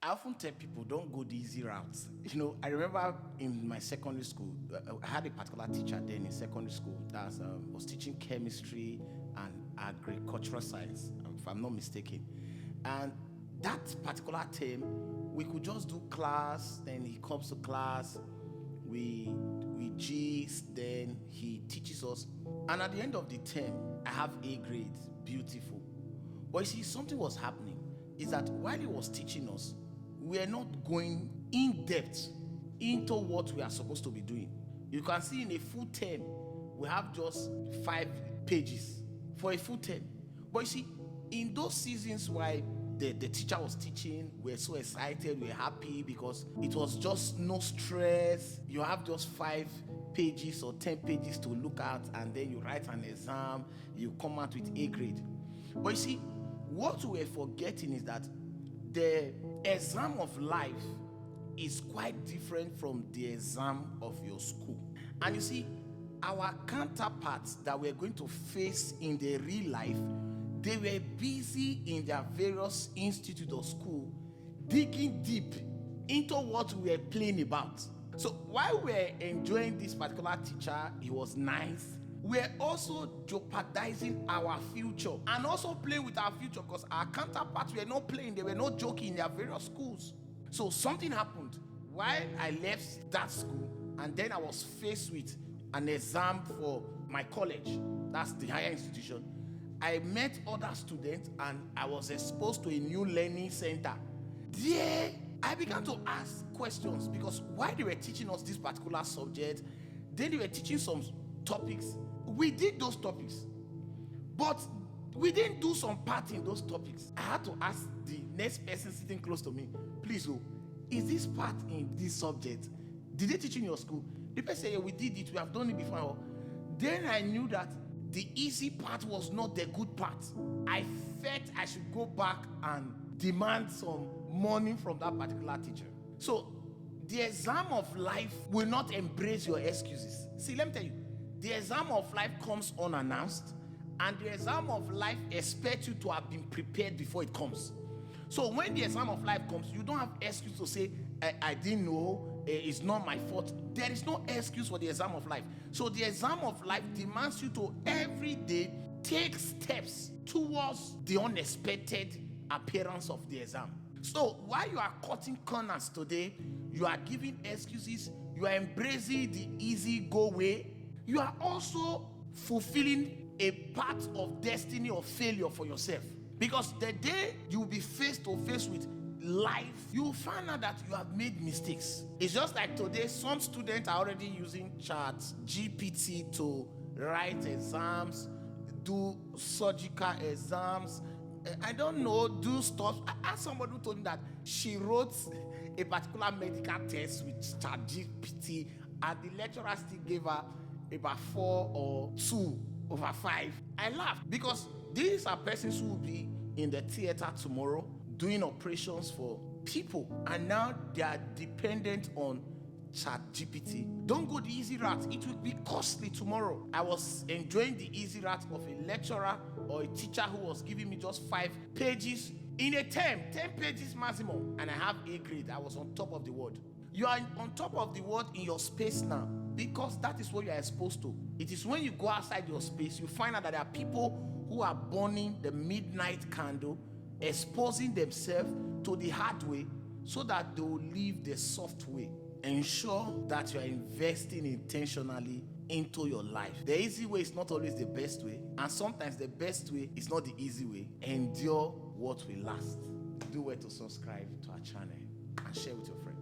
I often tell people don't go the easy route. I remember in my secondary school, I had a particular teacher then in secondary school that was teaching chemistry and agricultural science, if I'm not mistaken. And that particular term, we could just do class, then he comes to class, we gist, then he teaches us. And at the end of the term, I have A grades, beautiful. But you see, something was happening, is that while he was teaching us, we are not going in depth into what we are supposed to be doing. You can see in a full term, we have just 5 pages for a full term. But you see, in those seasons why the teacher was teaching, we're so excited, we're happy because it was just no stress. You have just 5 pages or 10 pages to look at, and then you write an exam, you come out with A grade. But you see, what we're forgetting is that the exam of life is quite different from the exam of your school. And you see, our counterparts that we're going to face in the real life, they were busy in their various institutes or school digging deep into what we were playing about. So while we're enjoying this particular teacher, he was nice, we're also jeopardizing our future and also playing with our future because our counterparts were not playing, they were not joking in their various schools. So something happened while I left that school, and then I was faced with an exam for my college, that's the higher institution. I met other students and I was exposed to a new learning center. There, I began to ask questions because while they were teaching us this particular subject, then they were teaching some topics. We did those topics, but we didn't do some part in those topics. I had to ask the next person sitting close to me, please, is this part in this subject? Did they teach in your school? The person said, yeah, we did it, we have done it before. Then I knew that the easy part was not the good part. I felt I should go back and demand some money from that particular teacher. So the exam of life will not embrace your excuses. See, let me tell you, the exam of life comes unannounced, and the exam of life expects you to have been prepared before it comes. So when the exam of life comes, you don't have excuse to say, I didn't know, it's not my fault. There is no excuse for the exam of life. So the exam of life demands you to every day take steps towards the unexpected appearance of the exam. So while you are cutting corners today, you are giving excuses, you are embracing the easy go way, you are also fulfilling a part of destiny or failure for yourself. Because the day you will be face to face with life, you will find out that you have made mistakes. It's just like today, some students are already using ChatGPT to write exams, do surgical exams, I don't know, do stuff. I asked somebody who told me that she wrote a particular medical test with ChatGPT and the lecturer still gave her about 4 or 2/5. I laughed because these are persons who will be in the theater tomorrow doing operations for people, and now they are dependent on ChatGPT. Don't go the easy route, it will be costly tomorrow. I was enjoying the easy route of a lecturer or a teacher who was giving me just 5 pages in a term, 10 pages maximum, and I have A grade. I was on top of the world. You are on top of the world in your space now because that is what you are exposed to. It is when you go outside your space, you find out that there are people who are burning the midnight candle, exposing themselves to the hard way so that they will live the soft way. Ensure that you are investing intentionally into your life. The easy way is not always the best way, and sometimes the best way is not the easy way. Endure what will last. Do well to subscribe to our channel and share with your friends.